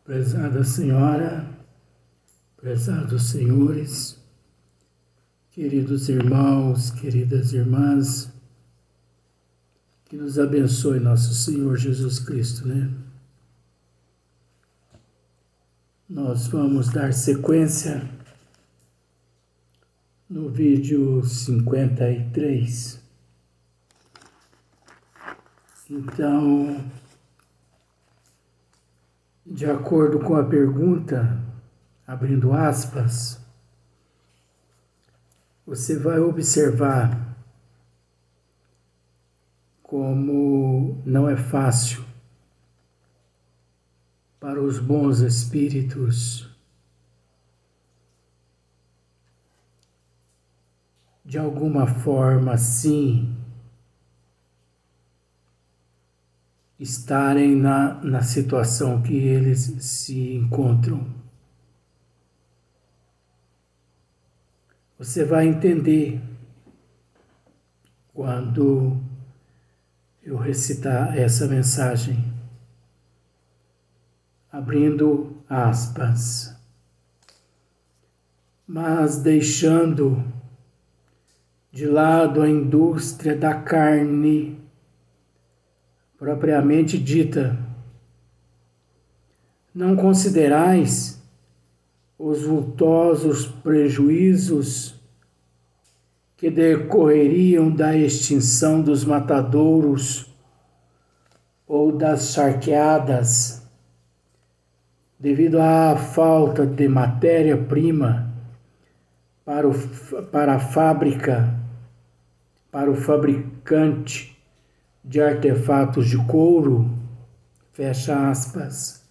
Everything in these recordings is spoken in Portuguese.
Prezada Senhora, prezados senhores, queridos irmãos, queridas irmãs, que nos abençoe nosso Senhor Jesus Cristo, né? Nós vamos dar sequência no vídeo 53. Então, de acordo com a pergunta, abrindo aspas, você vai observar como não é fácil para os bons espíritos de alguma forma, sim, estarem na situação que eles se encontram. Você vai entender quando eu recitar essa mensagem, abrindo aspas, mas deixando de lado a indústria da carne propriamente dita, não considerais os vultosos prejuízos que decorreriam da extinção dos matadouros ou das charqueadas, devido à falta de matéria-prima para a fábrica, para o fabricante de artefatos de couro, fecha aspas.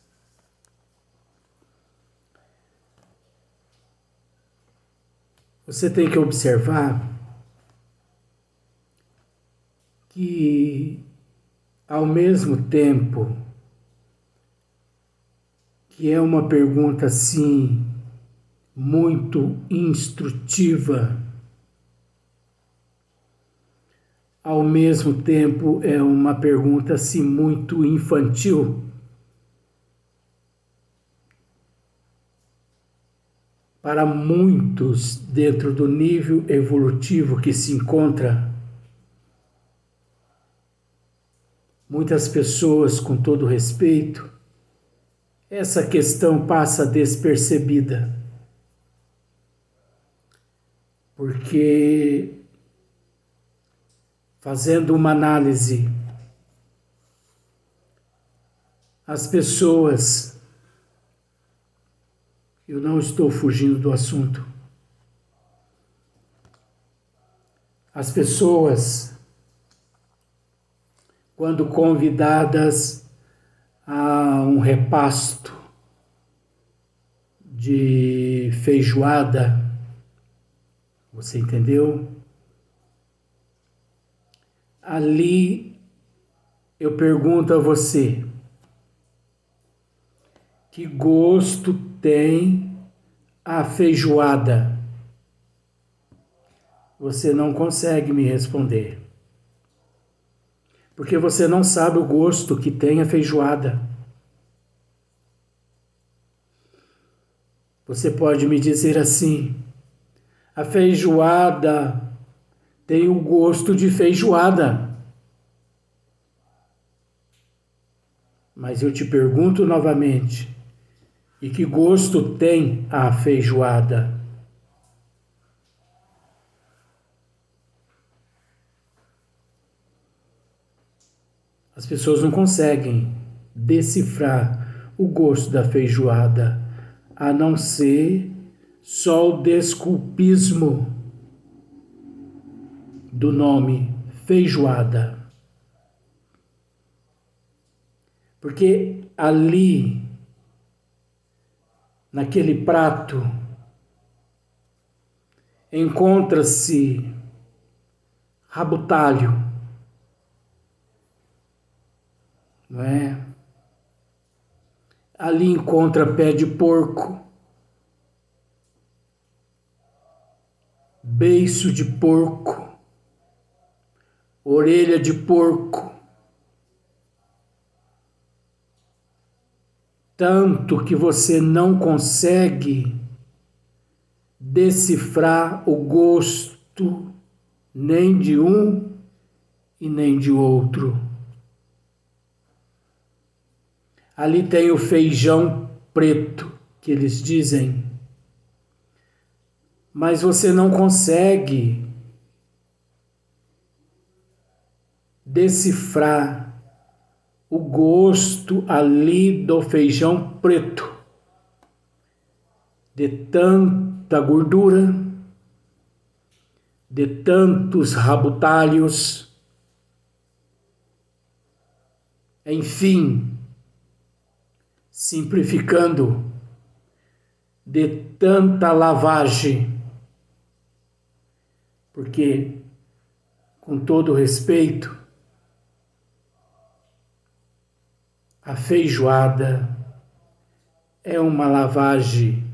Você tem que observar que, ao mesmo tempo que é uma pergunta, assim, muito instrutiva, ao mesmo tempo é uma pergunta, assim, muito infantil. Para muitos, dentro do nível evolutivo que se encontra, muitas pessoas, com todo respeito, essa questão passa despercebida. Porque, fazendo uma análise, as pessoas, eu não estou fugindo do assunto, as pessoas, quando convidadas a um repasto de feijoada, você entendeu? Ali eu pergunto a você, que gosto tem a feijoada? Você não consegue me responder. Porque você não sabe o gosto que tem a feijoada. Você pode me dizer assim, a feijoada tem o gosto de feijoada. Mas eu te pergunto novamente, e que gosto tem a feijoada? As pessoas não conseguem decifrar o gosto da feijoada, a não ser só o desculpismo do nome feijoada. Porque ali, naquele prato, encontra-se rabo-talho, não é? Ali encontra pé de porco, beiço de porco, orelha de porco, tanto que você não consegue decifrar o gosto nem de um e nem de outro. Ali tem o feijão preto, que eles dizem, mas você não consegue decifrar o gosto ali do feijão preto, de tanta gordura, de tantos rabutalhos, enfim, simplificando, de tanta lavagem, porque, com todo respeito, a feijoada é uma lavagem,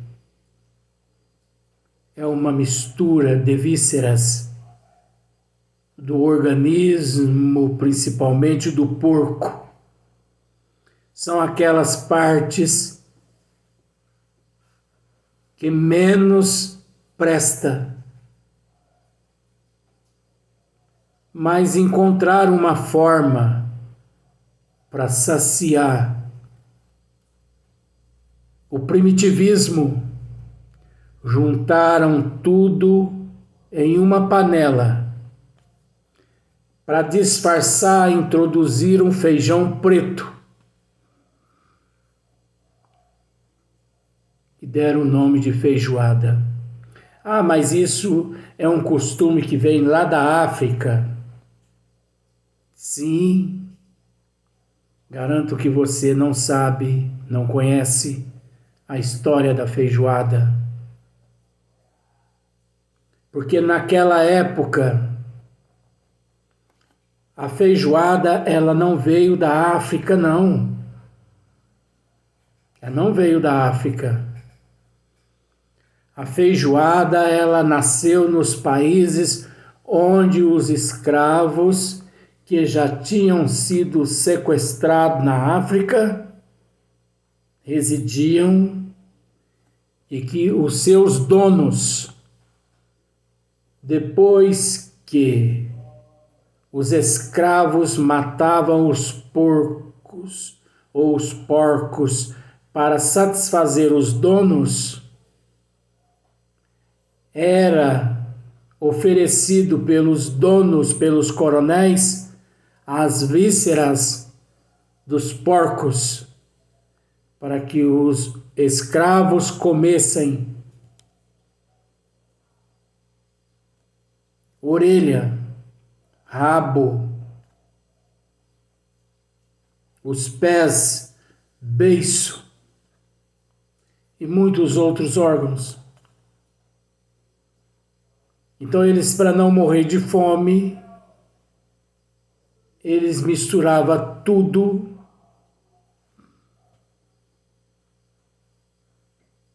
é uma mistura de vísceras do organismo, principalmente do porco. São aquelas partes que menos presta, mas encontrar uma forma para saciar o primitivismo, juntaram tudo em uma panela para disfarçar, introduzir um feijão preto e deram o nome de feijoada. Ah, mas isso é um costume que vem lá da África. Sim, garanto que você não sabe, não conhece a história da feijoada. Porque naquela época, a feijoada, ela não veio da África, não. Ela não veio da África. A feijoada, ela nasceu nos países onde os escravos que já tinham sido sequestrados na África residiam e que os seus donos, depois que os escravos matavam os porcos ou os porcos para satisfazer os donos, era oferecido pelos donos, pelos coronéis, as vísceras dos porcos para que os escravos comessem. Orelha, rabo, os pés, beiço e muitos outros órgãos. Então eles, para não morrer de fome, eles misturavam tudo,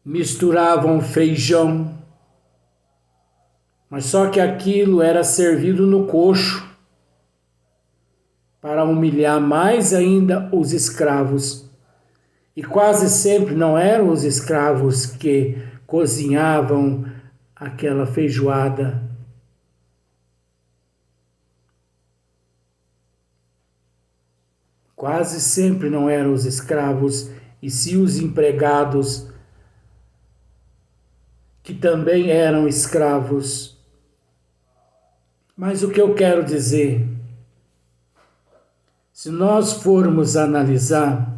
misturavam feijão, mas só que aquilo era servido no coxo para humilhar mais ainda os escravos. E quase sempre não eram os escravos que cozinhavam aquela feijoada. Quase sempre não eram os escravos, e sim os empregados, que também eram escravos. Mas o que eu quero dizer, se nós formos analisar,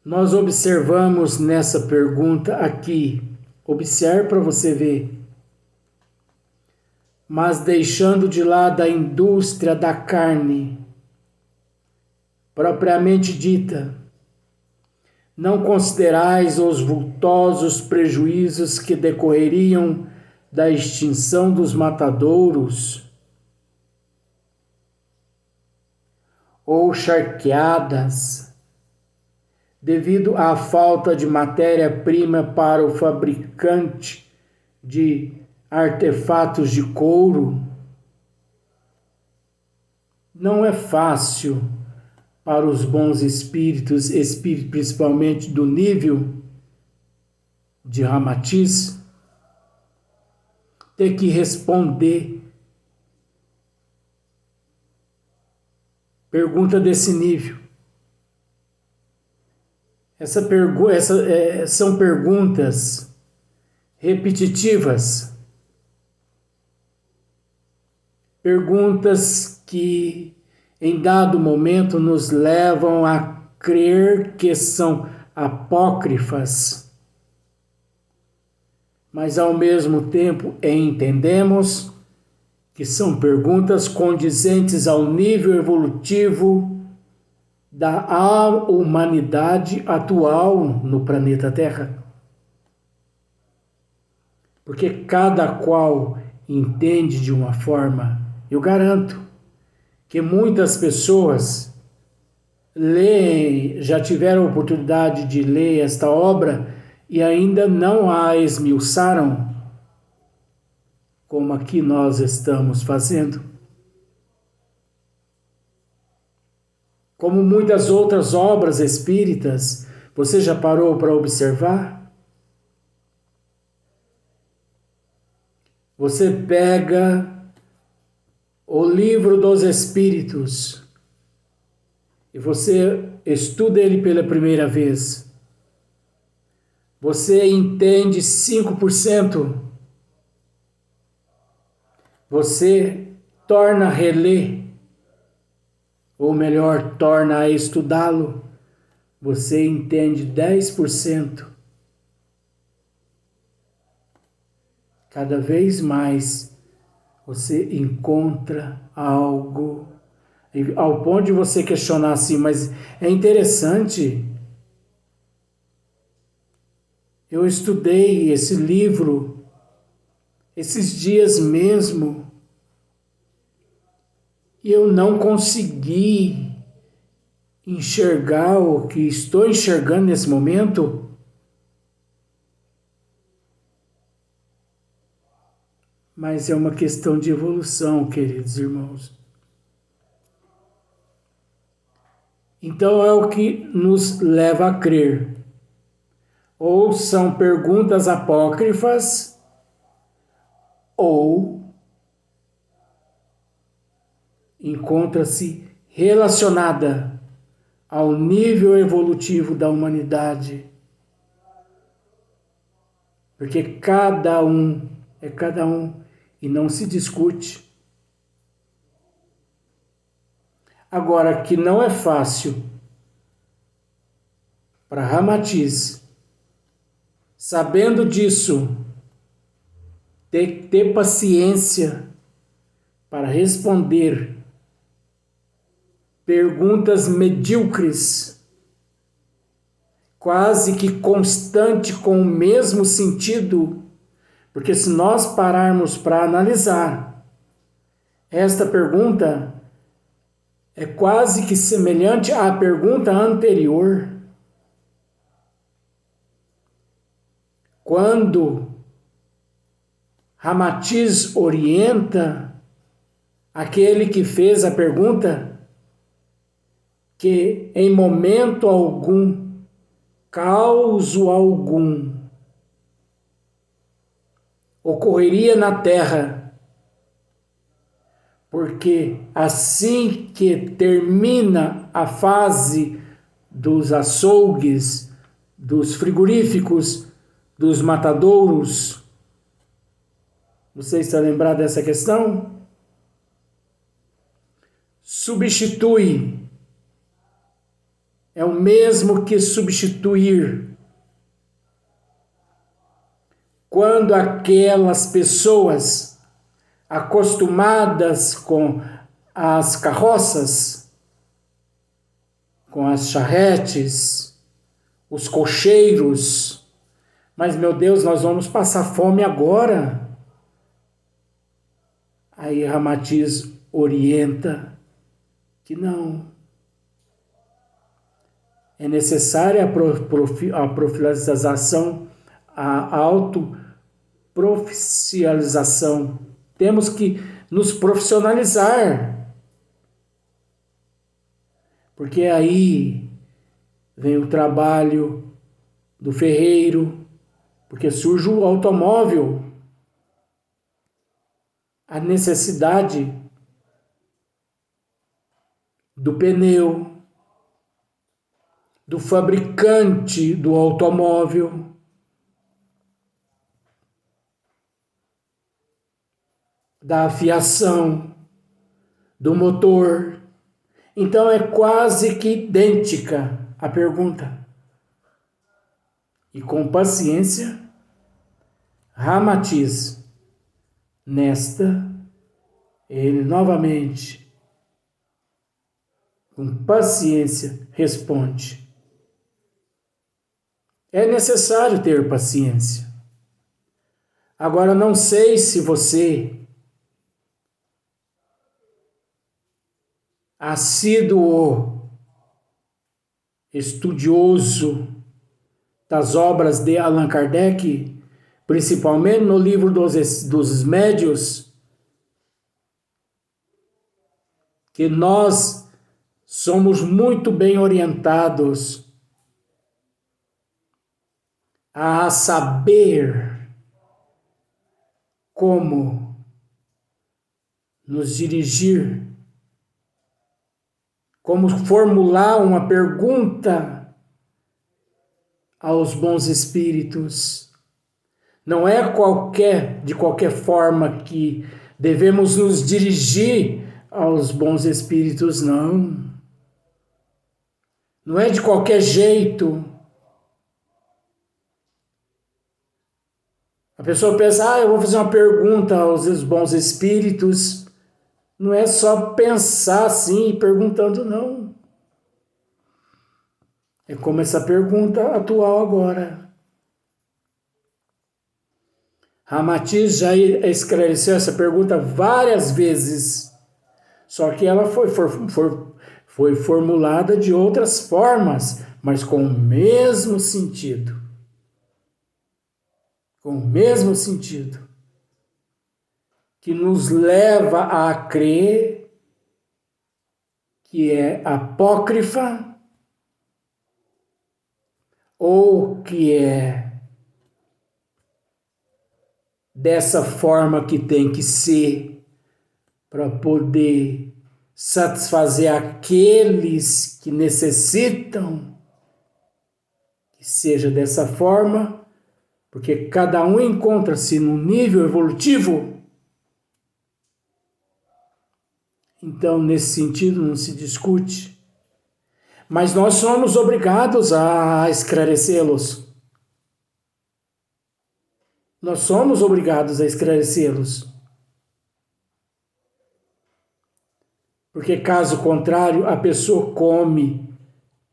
nós observamos nessa pergunta aqui, observe para você ver, mas deixando de lado a indústria da carne, propriamente dita, não considerais os vultosos prejuízos que decorreriam da extinção dos matadouros ou charqueadas, devido à falta de matéria-prima para o fabricante de artefatos de couro. Não é fácil para os bons espíritos, principalmente do nível de Ramatiz, ter que responder pergunta desse nível. São perguntas repetitivas, perguntas que em dado momento nos levam a crer que são apócrifas, mas ao mesmo tempo entendemos que são perguntas condizentes ao nível evolutivo da humanidade atual no planeta Terra. Porque cada qual entende de uma forma. Eu garanto que muitas pessoas já tiveram a oportunidade de ler esta obra e ainda não a esmiuçaram, como aqui nós estamos fazendo. Como muitas outras obras espíritas, você já parou para observar? Você pega o Livro dos Espíritos e você estuda ele pela primeira vez. Você entende 5%. Você torna a reler, ou melhor, torna a estudá-lo. Você entende 10%. Cada vez mais você encontra algo, ao ponto de você questionar assim, mas é interessante. Eu estudei esse livro esses dias mesmo e eu não consegui enxergar o que estou enxergando nesse momento. Mas é uma questão de evolução, queridos irmãos. Então é o que nos leva a crer. Ou são perguntas apócrifas, ou encontra-se relacionada ao nível evolutivo da humanidade. Porque cada um é cada um e não se discute. Agora, que não é fácil para Ramatiz, sabendo disso, ter paciência para responder perguntas medíocres, quase que constante com o mesmo sentido, porque se nós pararmos para analisar, esta pergunta é quase que semelhante à pergunta anterior. Quando Ramatiz orienta aquele que fez a pergunta que em momento algum, causo algum, ocorreria na Terra, porque assim que termina a fase dos açougues, dos frigoríficos, dos matadouros, você está lembrado dessa questão? Substitui. É o mesmo que substituir. Quando aquelas pessoas acostumadas com as carroças, com as charretes, os cocheiros, mas meu Deus, nós vamos passar fome agora. Aí Ramatiz orienta que não. É necessária a profissionalização, a autoprofissionalização. Temos que nos profissionalizar. Porque aí vem o trabalho do ferreiro, porque surge o automóvel, a necessidade do pneu, do fabricante do automóvel, da afiação, do motor. Então é quase que idêntica a pergunta. E com paciência, Ramatiz, nesta, ele novamente, com paciência, responde. É necessário ter paciência. Agora, não sei se você, assíduo estudioso das obras de Allan Kardec, principalmente no livro dos Médiuns, que nós somos muito bem orientados a saber como nos dirigir, como formular uma pergunta aos bons espíritos. Não é de qualquer forma que devemos nos dirigir aos bons espíritos, não. Não é de qualquer jeito. A pessoa pensa, eu vou fazer uma pergunta aos bons espíritos. Não é só pensar assim, perguntando, não. É como essa pergunta atual agora. Ramatiz já esclareceu essa pergunta várias vezes, só que ela foi formulada de outras formas, mas com o mesmo sentido. Com o mesmo sentido. Que nos leva a crer que é apócrifa ou que é dessa forma que tem que ser para poder satisfazer aqueles que necessitam que seja dessa forma, porque cada um encontra-se num nível evolutivo. Então, nesse sentido, não se discute. Mas nós somos obrigados a esclarecê-los. Nós somos obrigados a esclarecê-los. Porque, caso contrário, a pessoa come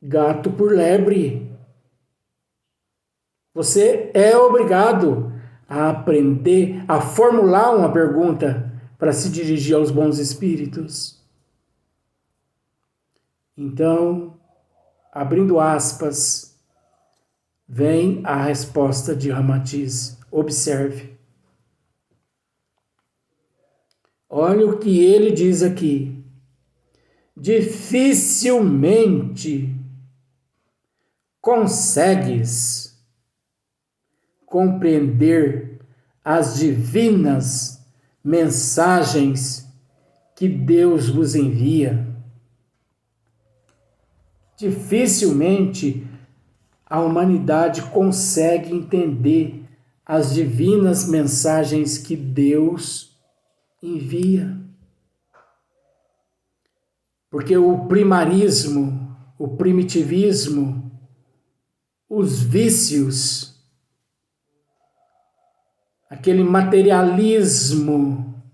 gato por lebre. Você é obrigado a aprender a formular uma pergunta para se dirigir aos bons espíritos. Então, abrindo aspas, vem a resposta de Ramatiz. Observe. Olha o que ele diz aqui. Dificilmente consegues compreender as divinas mensagens que Deus vos envia. Dificilmente a humanidade consegue entender as divinas mensagens que Deus envia. Porque o primarismo, o primitivismo, os vícios, aquele materialismo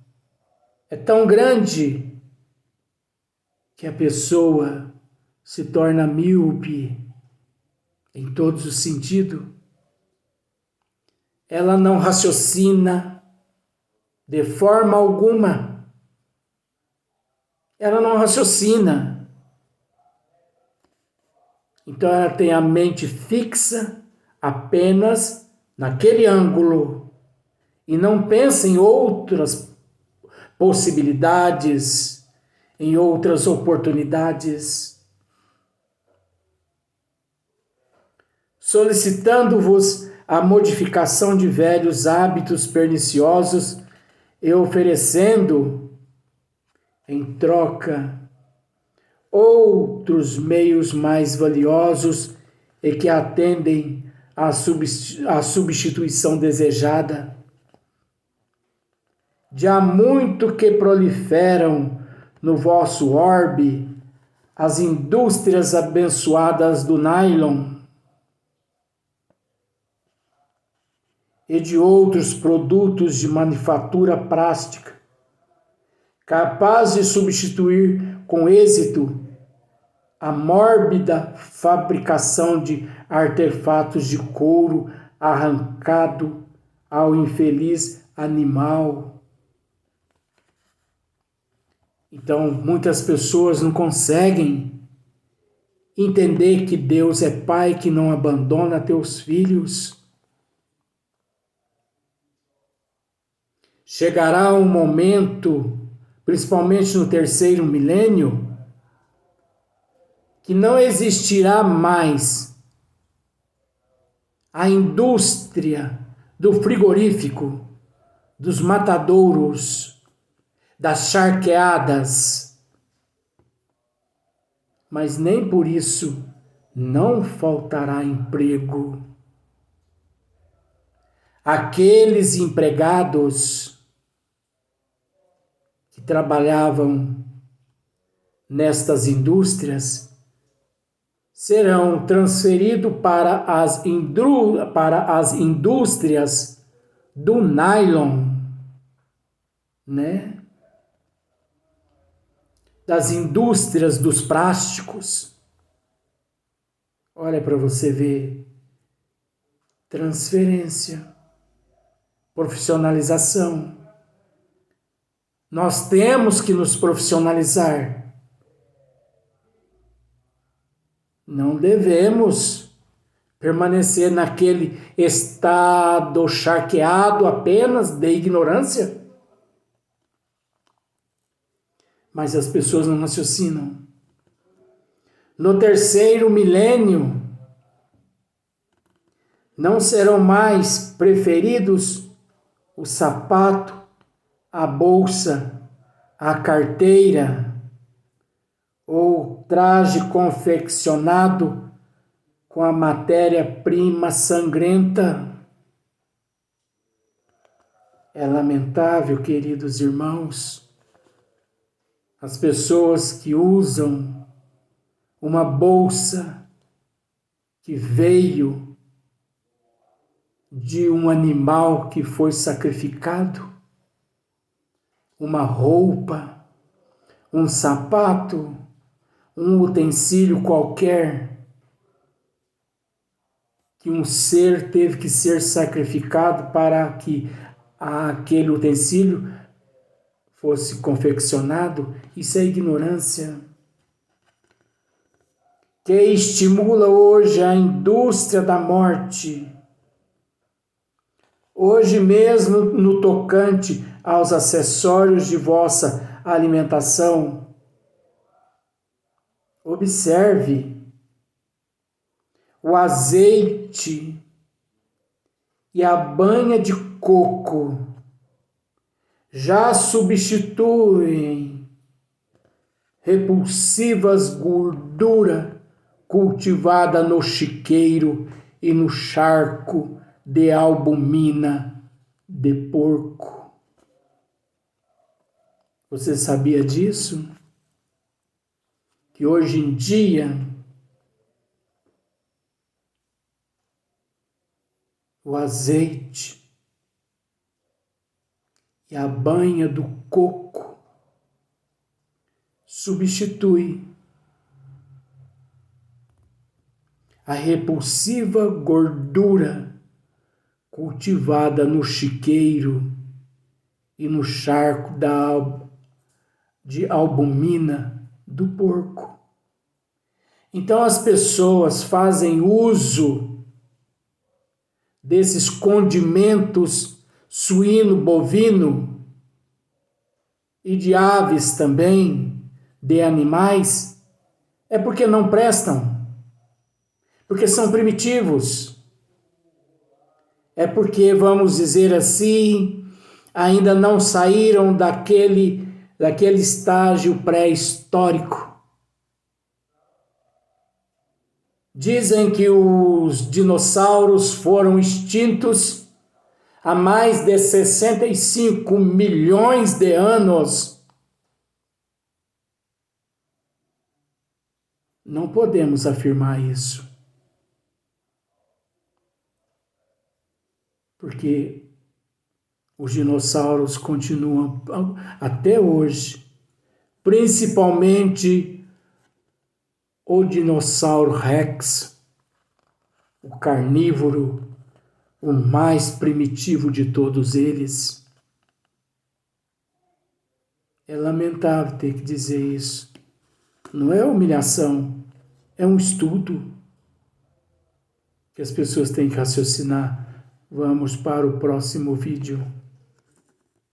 é tão grande que a pessoa se torna míope em todos os sentidos. Ela não raciocina de forma alguma. Ela não raciocina. Então ela tem a mente fixa apenas naquele ângulo e não pensa em outras possibilidades, em outras oportunidades. solicitando-vos a modificação de velhos hábitos perniciosos e oferecendo, em troca, outros meios mais valiosos e que atendem à substituição desejada. De há muito que proliferam no vosso orbe as indústrias abençoadas do nylon e de outros produtos de manufatura plástica, capaz de substituir com êxito a mórbida fabricação de artefatos de couro arrancado ao infeliz animal. Então, muitas pessoas não conseguem entender que Deus é Pai que não abandona teus filhos. Chegará um momento, principalmente no terceiro milênio, que não existirá mais a indústria do frigorífico, dos matadouros, das charqueadas, mas nem por isso não faltará emprego. Aqueles empregados que trabalhavam nestas indústrias serão transferidos para as indústrias do nylon, né? Das indústrias dos plásticos. Olha para você ver. Transferência, profissionalização. Nós temos que nos profissionalizar. Não devemos permanecer naquele estado charqueado apenas de ignorância. Mas as pessoas não raciocinam. No terceiro milênio, não serão mais preferidos o sapato, a bolsa, a carteira ou traje confeccionado com a matéria-prima sangrenta. É lamentável, queridos irmãos, as pessoas que usam uma bolsa que veio de um animal que foi sacrificado, uma roupa, um sapato, um utensílio qualquer, que um ser teve que ser sacrificado para que aquele utensílio fosse confeccionado. Isso é ignorância que estimula hoje a indústria da morte. Hoje mesmo, no tocante aos acessórios de vossa alimentação, observe o azeite e a banha de coco já substituem repulsivas gorduras cultivada no chiqueiro e no charco de albumina de porco. Você sabia disso? Que hoje em dia o azeite e a banha do coco substitui a repulsiva gordura cultivada no chiqueiro e no charco de albumina do porco. Então as pessoas fazem uso desses condimentos suíno, bovino e de aves também, de animais, é porque não prestam. porque são primitivos. É porque, vamos dizer assim, ainda não saíram daquele estágio pré-histórico. Dizem que os dinossauros foram extintos há mais de 65 milhões de anos. Não podemos afirmar isso, porque os dinossauros continuam até hoje, principalmente o dinossauro Rex, o carnívoro, o mais primitivo de todos eles. É lamentável ter que dizer isso. Não é humilhação, é um estudo que as pessoas têm que raciocinar. Vamos para o próximo vídeo.